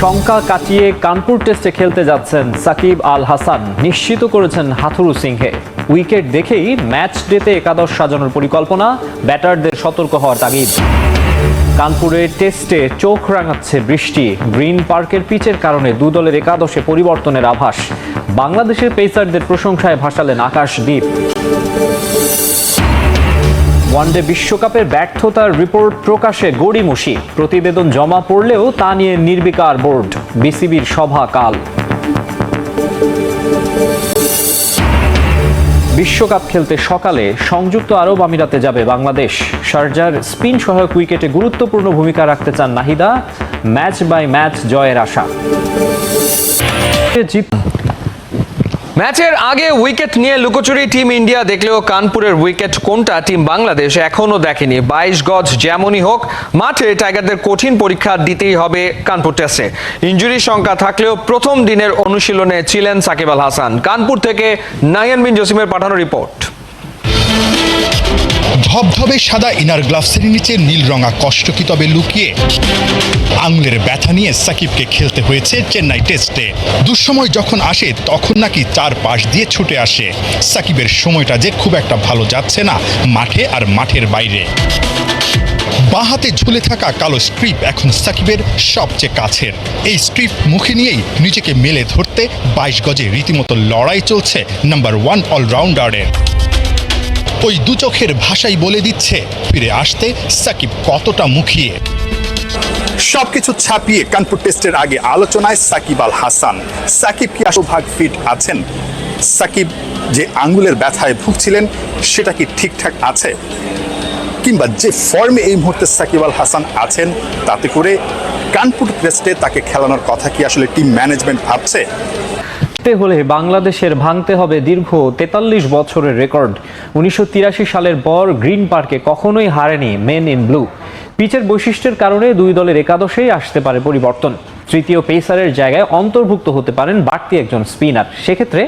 শঙ্কা কাটিয়ে কানপুর টেস্টে খেলতে যাচ্ছেন সাকিব আল হাসান, নিশ্চিত করেছেন হাথুরু সিংহে। উইকেট দেখেই ম্যাচ ডেতে একাদশ সাজানোর পরিকল্পনা, ব্যাটারদের সতর্ক হওয়ার তাগিদ। কানপুরের টেস্টে চোখ রাঙাচ্ছে বৃষ্টি, গ্রিন পার্কের পিচের কারণে দু দলের একাদশে পরিবর্তনের আভাস। বাংলাদেশের পেসারদের প্রশংসায় ভাসালেন আকাশদীপ। ওয়ানডে বিশ্বকাপের ব্যর্থতার রিপোর্ট প্রকাশে গড়িমসি, প্রতিবেদন জমা পড়লেও তা নিয়ে নির্বিকার বোর্ড, বিসিবির সভা কাল। বিশ্বকাপ খেলতে সকালে সংযুক্ত আরব আমিরাতে যাবে বাংলাদেশ। শারজার স্পিন সহায়ক উইকেটে গুরুত্বপূর্ণ ভূমিকা রাখতে চান নাহিদা, ম্যাচ বাই ম্যাচ জয়ের আশা। ম্যাচের আগে উইকেট নিয়ে লুকোচুরি টিম ইন্ডিয়া দেখলেও কানপুরের উইকেট কোনটা টিম বাংলাদেশ এখনো দেখেনি। 22 গজ যেমনই হোক, মাঠে টাইগারদের কঠিন পরীক্ষা দিতেই হবে কানপুর টেস্টে। ইনজুরির শঙ্কা থাকলেও প্রথম দিনের অনুশীলনে ছিলেন সাকিব আল হাসান। কানপুর থেকে নাইয়ান বিন জসিমের পাঠানো রিপোর্ট। ধবধবে সাদা ইনার গ্লাভসের নিচে নীল রঙা কষ্ট কি তবে লুকিয়ে? আঙুলের ব্যথা নিয়ে সাকিবকে খেলতে হয়েছে চেন্নাই টেস্টে। দুঃসময় যখন আসে তখন নাকি চার পাশ দিয়ে ছুটে আসে। সাকিবের সময়টা যে খুব একটা ভালো যাচ্ছে না মাঠে আর মাঠের বাইরে। বাঁ হাতে ঝুলে থাকা কালো স্ট্রিপ এখন সাকিবের সবচেয়ে কাছের। এই স্ট্রিপ মুখে নিয়েই নিজেকে মেলে ধরতে 22 গজে রীতিমতো লড়াই চলছে নাম্বার 1 অলরাউন্ডারের। ওই দু চোখের ভাষাই বলে দিচ্ছে ফিরে আসতে সাকিব কতটা মুখিয়ে। সবকিছু ছাপিয়ে কানপুর টেস্টের আগে আলোচনায় সাকিব আল হাসান। সাকিব কি আশোভাগ ফিট আছেন? সাকিব যে আঙ্গুলের ব্যথায় ভুগছিলেন সেটা কি ঠিকঠাক আছে? কিংবা যে ফর্মে এই মুহূর্তে সাকিব আল হাসান আছেন তাতে করে কানপুর টেস্টে তাকে খেলানোর কথা কি আসলে টিম ম্যানেজমেন্ট ভাবছে? হলে বাংলাদেশের ভাঙতে হবে দীর্ঘ 43 বছরের রেকর্ড। 1983 সালের পর গ্রিন পার্কে কখনোই হারেনি মেন ইন ব্লু। পিচের বৈশিষ্ট্যের কারণে দুই দলের একাদশেই আসতে পারে পরিবর্তন। তৃতীয় পেসারের জায়গায় অন্তর্ভুক্ত হতে পারেন বাড়তি একজন স্পিনার। সেক্ষেত্রে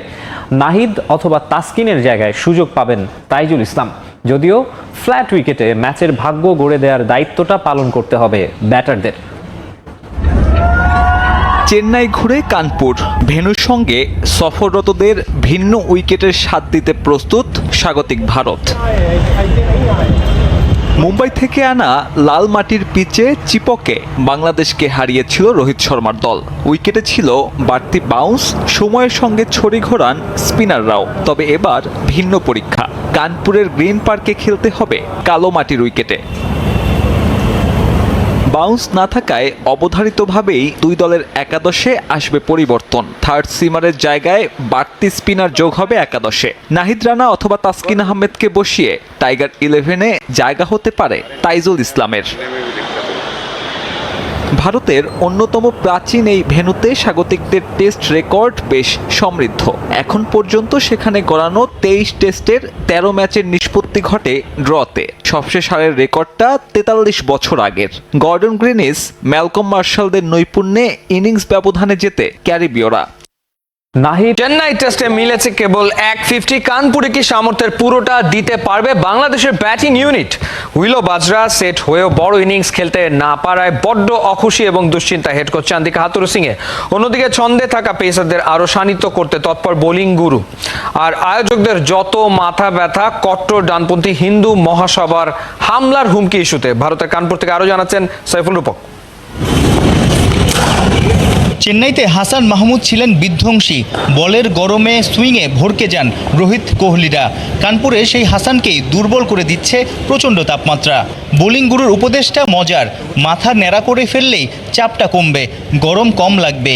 নাহিদ অথবা তাসকিনের জায়গায় সুযোগ পাবেন তাইজুল ইসলাম। যদিও ফ্ল্যাট উইকেটে ম্যাচের ভাগ্য গড়ে দেওয়ার দায়িত্বটা পালন করতে হবে ব্যাটারদের। চেন্নাই ঘুরে কানপুর, ভেন্যুর সঙ্গে সফররতদের ভিন্ন উইকেটের স্বাদ দিতে প্রস্তুত স্বাগতিক ভারত। মুম্বাই থেকে আনা লাল মাটির পিচে চিপকে বাংলাদেশকে হারিয়েছিল রোহিত শর্মার দল। উইকেটে ছিল বাড়তি বাউন্স, সময়ের সঙ্গে ছড়ি ঘোরান স্পিনাররাও। তবে এবার ভিন্ন পরীক্ষা, কানপুরের গ্রিন পার্কে খেলতে হবে কালো মাটির উইকেটে। বাউন্স না থাকায় অবধারিতভাবেই দুই দলের একাদশে আসবে পরিবর্তন। থার্ড সিমারের জায়গায় বাড়তি স্পিনার যোগ হবে একাদশে। নাহিদ রানা অথবা তাসকিন আহমেদকে বসিয়ে টাইগার 11-এ জায়গা হতে পারে তাইজুল ইসলামের। ভারতের অন্যতম প্রাচীন এই ভেন্যুতে স্বাগতিকদের টেস্ট রেকর্ড বেশ সমৃদ্ধ। এখন পর্যন্ত সেখানে গড়ানো 23 টেস্টের 13 ম্যাচের নিষ্পত্তি ঘটে ড্রতে। সবশেষ হারের রেকর্ডটা 43 বছর আগের। গর্ডন গ্রিনিস, ম্যালকম মার্শালদের নৈপুণ্যে ইনিংস ব্যবধানে জেতে ক্যারিবীয়রা। নাহিদ চেন্নাই টেস্টে মিলেছে কেবল 150। কানপুরে কি সামর্থ্যের পুরোটা দিতে পারবে বাংলাদেশের ব্যাটিং ইউনিট? উইলো বাজরা সেট হয়েও বড় ইনিংস খেলতে না পারায় বড্ড অখুশি এবং দুশ্চিন্তায় হেড কোচ চান্দিকা হাথুরু সিংহে। অন্যদিকে ছন্দে থাকা পেসারদের আরো শানিত করতে তৎপর বোলিং গুরু। আর আয়োজকদের যত মাথা ব্যথা কট্টর ডানপন্থী হিন্দু মহাসভার হামলার হুমকি ইস্যুতে। ভারতের কানপুর থেকে আরো জানাচ্ছেন সাইফুল রূপক। চেন্নাইতে হাসান মাহমুদ ছিলেন বিধ্বংসী। বলের গরমে সুইংয়ে ভড়কে যান রোহিত কোহলিরা। কানপুরে সেই হাসানকেই দুর্বল করে দিচ্ছে প্রচণ্ড তাপমাত্রা। বোলিং গুরুর উপদেশটা মজার, মাথা ন্যাড়া করে ফেললেই চাপটা কমবে, গরম কম লাগবে।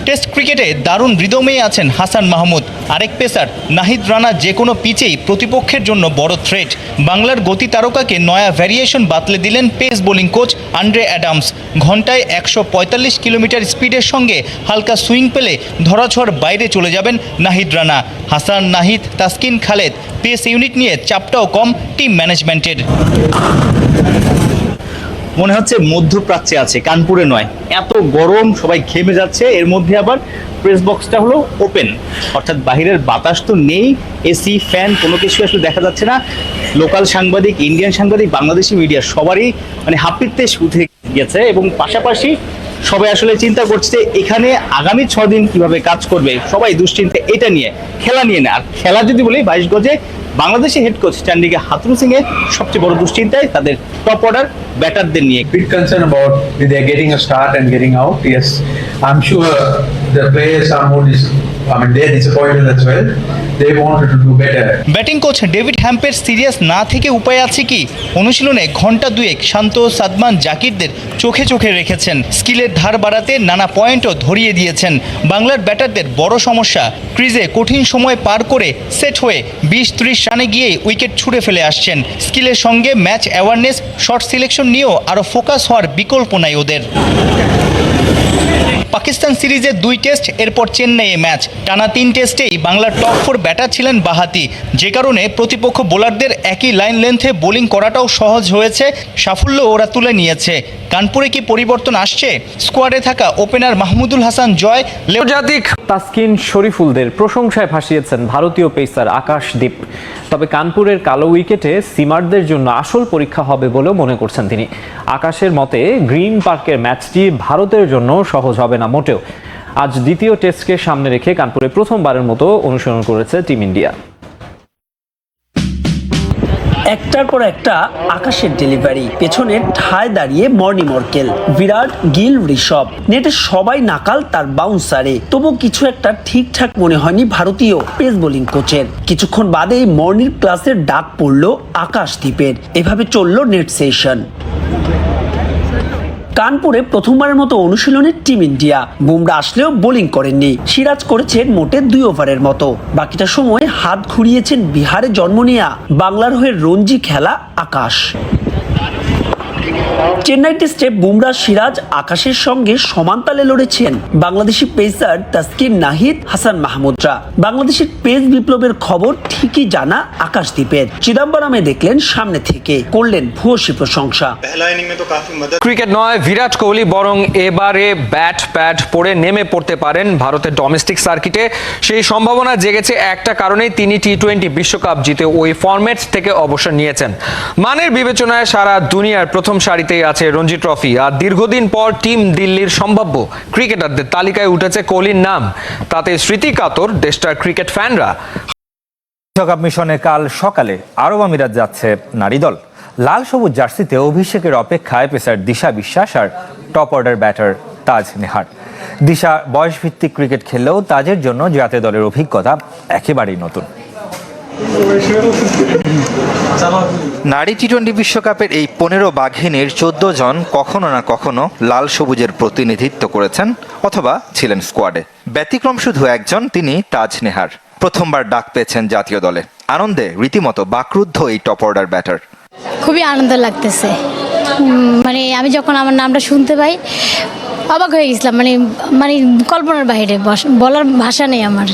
টেস্ট ক্রিকেটে দারুণ রিদমেই আছেন হাসান মাহমুদ। আরেক পেসার নাহিদ রানা যে কোনো পিচেই প্রতিপক্ষের জন্য বড় থ্রেট। বাংলার গতি তারকাকে নয়া ভ্যারিয়েশন বাতলে দিলেন pace bowling coach Andre Adams. ঘন্টায় 145 কিলোমিটার স্পিডের সঙ্গে হালকা সুইং পেলে ধরাছোঁয়ার বাইরে চলে যাবেন নাহিদ রানা। হাসান, নাহিদ, তাসকিন, খালেদ, পেস ইউনিট নিয়ে চাপটাও কম টিম ম্যানেজমেন্টের। মনে হচ্ছে মধ্যপ্রাচ্যে আছে, কানপুরে নয়। এত গরম, সবাই ঘেমে যাচ্ছে, এর মধ্যে আবার প্রেস বক্সটা হলো ওপেন, অর্থাৎ বাহিরের বাতাস তো নেই, এসি ফ্যান কোনো কিছু আসলে দেখা যাচ্ছে না। লোকাল সাংবাদিক, ইন্ডিয়ান সাংবাদিক, বাংলাদেশি মিডিয়া সবারই মানে হাঁপিতে উঠে গেছে এবং পাশাপাশি সবাই আসলে চিন্তা করছে যে এখানে আগামী 6 দিন কিভাবে কাজ করবে। সবাই দুশ্চিন্তা এটা নিয়ে, খেলা নিয়ে না। আর খেলা যদি বলি 22 গজে বাংলাদেশি হেড কোচ চান্ডিকা হাথুরু সিং এর সবচেয়ে বড় দুশ্চিন্তায় তাদের টপ অর্ডার ব্যাটারদের নিয়ে। Big concern about if they're getting a start and getting out. Yes, I'm sure the players are more they're disappointed as well. They wanted to do better. Batting coach David হ্যাম্পের serious না থেকে উপায় আছে কি? অনুশীলনে ঘন্টা দুয়েক শান্ত, সাদমান, জাকিরদের চোখে চোখে রেখেছেন। স্কিলের ধার বাড়াতে নানা পয়েন্টও ধরিয়ে দিয়েছেন। বাংলার ব্যাটারদের বড় সমস্যা, ক্রিজে কঠিন সময় পার করে সেট হয়ে 20-30 রানে গিয়ে উইকেট ছুঁড়ে ফেলে আসছেন। স্কিলের সঙ্গে ম্যাচ অ্যাওয়ারনেস, শর্ট সিলেকশন নিয়েও আরও ফোকাস হওয়ার বিকল্প নাই ওদের। পাকিস্তান সিরিজে 2 টেস্ট, এরপর চেন্নাইয়ে ম্যাচ। টানা 3 টেস্টেই বাংলার টপ 4 ব্যাটার ছিলেন বাঁহাতি, যে কারণে প্রতিপক্ষ বোলারদের একই লাইন লেন্থে বোলিং করাটাও সহজ হয়েছে। সাফল্য ওরা তুলে নিয়েছে। কানপুরে কি পরিবর্তন আসছে? স্কোয়াডে থাকা ওপেনার মাহমুদুল হাসান জয়, জাতিক তাসকিন শরীফুলদের প্রশংসায় ভাসিয়েছেন ভারতীয় পেসার আকাশদীপ। তবে কানপুরের কালো উইকেটে সিমারদের জন্য আসল পরীক্ষা হবে বলেও মনে করছেন তিনি। আকাশের মতে গ্রিন পার্কের ম্যাচটি ভারতের জন্য সহজ হবে না মোটেও। আজ দ্বিতীয় টেস্টকে সামনে রেখে কানপুরে প্রথমবারের মতো অনুশীলন করেছে টিম ইন্ডিয়া। একটার পর একটা আকাশের ডেলিভারি, পেছনে ঠায় দাঁড়িয়ে মর্নি মর্কেল, বিরাট, গিল, ঋষভ, নেটে সবাই নাকাল তার বাউন্সারে। তবু কিছু একটা ঠিকঠাক মনে হয়নি ভারতীয় পেস বোলিং কোচের। কিছুক্ষণ বাদেই মর্নির ক্লাসের ডাক পড়ল আকাশদীপের। এভাবে চলল নেট সেশন। কানপুরে প্রথমবারের মতো অনুশীলনে টিম ইন্ডিয়া। বুমরা আসলেও বোলিং করেননি। সিরাজ করেছেন মোটে 2 ওভারের মতো। বাকিটা সময় হাত ঘুরিয়েছেন বিহারে জন্ম নেয়া বাংলার হয়ে রঞ্জি খেলা আকাশ। চেন্নাই টেস্টে বুমরা, সিরাজ, আকাশের সঙ্গে সমান তালে লড়েছেন বাংলাদেশি পেসার তাসকিন, নাহিদ, হাসান মাহমুদরা। বাংলাদেশের পেস বিপ্লবের খবর ঠিকই জানা আকাশদীপের। চিদম্বরমে দেখলেন সামনে থেকে, করলেন ভূয়সী প্রশংসা। ক্রিকেট নয়, বিরাট কোহলি বরং এবারে ব্যাট প্যাড পরে নেমে পড়তে পারেন ভারতের ডোমেস্টিক সার্কিটে। সেই সম্ভাবনা জেগেছে একটা কারণেই, তিনি টি-20 বিশ্বকাপ জিতে ওই ফরম্যাট থেকে অবসর নিয়েছেন। মানের বিবেচনায় সারা দুনিয়ার প্রথম সারিতেই আছে রঞ্জি ট্রফি। আর দীর্ঘদিন পর টিম দিল্লির সম্ভাব্য ক্রিকেটারদের তালিকায় উঠেছে কোহলির নাম। তাতে স্মৃতিকাতর দেশটার ক্রিকেট ফ্যানরা। বিশ্বকাপ মিশনে কাল সকালে আরব আমিরাত যাচ্ছে নারী দল। লাল সবুজ জার্সিতে অভিষেকের অপেক্ষায় পেসার দিশা বিশ্বাস আর টপ অর্ডার ব্যাটার তাজ নেহার। দিশা বয়সভিত্তিক ক্রিকেট খেললেও তাজের জন্য জাতীয় দলের অভিজ্ঞতা একেবারেই নতুন। নারী টি-20 বিশ্বকাপের এই 15 বাঘিনীর 14 জন কখনো না কখনো লাল সবুজের প্রতিনিধিত্ব করেছেন অথবা ছিলেন স্কোয়াডে। ব্যতিক্রম শুধু একজন, তিনি তাজ নেহার। প্রথমবার ডাক পেয়েছেন জাতীয় দলে। আনন্দে রীতিমতো বাকরুদ্ধ এই টপ অর্ডার ব্যাটার। খুবই আনন্দ লাগতেছে। মানে আমি যখন আমার নামটা শুনতে পাই অবাক হয়ে গেছিলাম। মানে কল্পনার বাইরে, বলার ভাষা নেই আমার।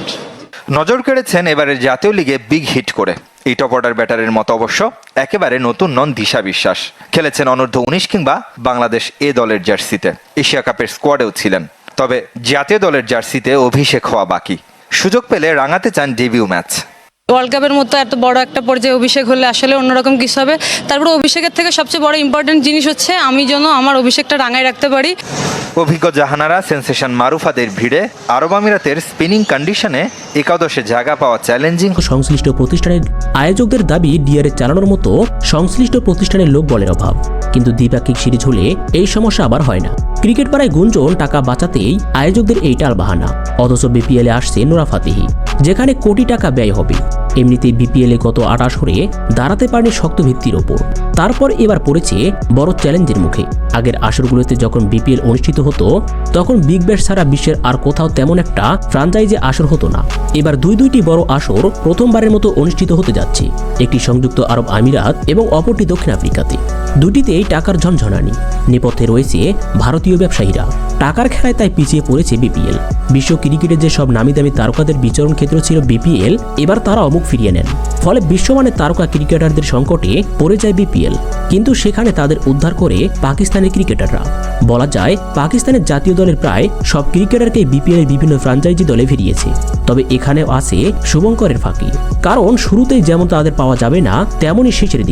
নজর কেড়েছেন এবারের জাতীয় লিগে বিগ হিট করে। এই টপ অর্ডার ব্যাটারের মতো অবশ্য একেবারে নতুন নন দিশা বিশ্বাস। খেলেছেন অনূর্ধ্ব 19 কিংবা বাংলাদেশ এ দলের জার্সিতে। এশিয়া কাপের স্কোয়াডেও ছিলেন। তবে জাতীয় দলের জার্সিতে অভিষেক হওয়া বাকি। সুযোগ পেলে রাঙাতে চান ডেবিউ ম্যাচ। ওয়ার্ল্ড কাপের মতো এত বড় একটা পর্যায়ে অভিষেক হলে আসলে অন্যরকম কিছু হবে। তারপরে অভিষেকের থেকে সবচেয়ে বড় ইম্পর্টেন্ট জিনিস হচ্ছে আমি যেন আমার অভিষেকটা রাঙায় রাখতে পারি। অভিজ্ঞ জাহানারা, সেন্সেশন মারুফাদের ভিড়ে আরব আমিরাতের স্পিনিং কন্ডিশনে একাদশে জায়গা পাওয়া চ্যালেঞ্জিং। সংশ্লিষ্ট প্রতিষ্ঠানের আয়োজকদের দাবি ডিআরএ চালানোর মতো সংশ্লিষ্ট প্রতিষ্ঠানের লোক বলের অভাব। কিন্তু দ্বিপাক্ষিক সিরিজ হলে এই সমস্যা আবার হয় না। ক্রিকেট পাড়ায় গুঞ্জন টাকা বাঁচাতেই আয়োজকদের এই টালবাহানা। অথচ বিপিএলে আসছে নোরা ফাতেহি, যেখানে কোটি টাকা ব্যয় হবে। এমনিতেই বিপিএলে গত 8 আসরে দাঁড়াতে পারেনি শক্ত ভিত্তির ওপর। তারপর এবার পড়েছে বড় চ্যালেঞ্জের মুখে। আগের আসরগুলোতে যখন বিপিএল অনুষ্ঠিত হতো তখন বিগ ব্যাশ ছাড়া বিশ্বের আর কোথাও তেমন একটা ফ্রাঞ্চাইজি আসর হতো না। এবার দুইটি বড় আসর প্রথমবারের মতো অনুষ্ঠিত হতে যাচ্ছে। একটি সংযুক্ত আরব আমিরাত এবং অপরটি দক্ষিণ আফ্রিকাতে। দুটিতেই টাকার ঝনঝনানি। নেপথ্যে রয়েছে ভারতীয় ব্যবসায়ীরা। টাকার খেলায় তাই পিছিয়ে পড়েছে বিপিএল। বিশ্ব ক্রিকেটের যে সব নামি দামি তারকাদের বিচরণ ক্ষেত্র ছিল বিপিএল, এবার তারাও মুখ ফিরিয়ে নেন। ফলে বিশ্বমানের তারকা ক্রিকেটারদের সংকটে পড়ে যায় বিপিএল। কিন্তু সেখানে তাদের উদ্ধার করে পাকিস্তানি ক্রিকেটাররা। বলা যায় পাকিস্তানের জাতীয় দলের প্রায় সব ক্রিকেটারকে বিপিএল এর বিভিন্ন ফ্র্যাঞ্চাইজি দলে ফিরিয়েছে। তবে এখানেও আছে শুভঙ্করের ফাঁকি, কারণ শুরুতেই যেমন তাদের পাওয়া যাবে না, তেমনই শেষের দিকে